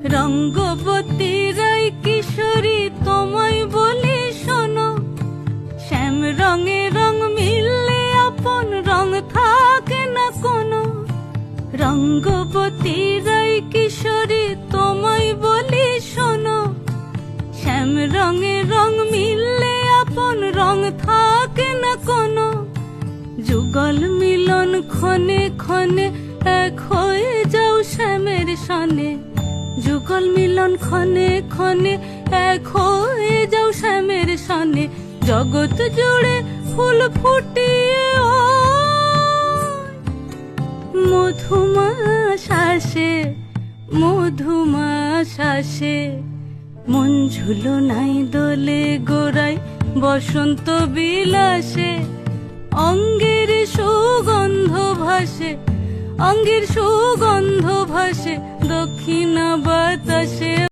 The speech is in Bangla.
রঙ্গবতী রাই কিশোরী তোমায় বলি শোনো, শ্যাম রঙে রং মিললে আপন রং থাকে না কোনো। রঙ্গবতী রাই কিশোরী তোমায় বলি শোনো, শ্যাম রঙে রং মিললে আপন রং থাকে না কোনো। যুগল মিলন ক্ষণে ক্ষণে এক হয়ে যাও শ্যামের সনে, যুগল মিলন ক্ষণে ক্ষণে এক হয়ে যাও শ্যামের সনে। জগৎ জুড়ে ফুল ফুটিয়ে মধুমাস আসে, মধুমাস আসে। মন ঝুলো নাই দোলে গোড়ায় বসন্ত বিলাসে, অঙ্গের সুগন্ধ ভাসে, অঙ্গের সুগন্ধ ভাসে দক্ষিণ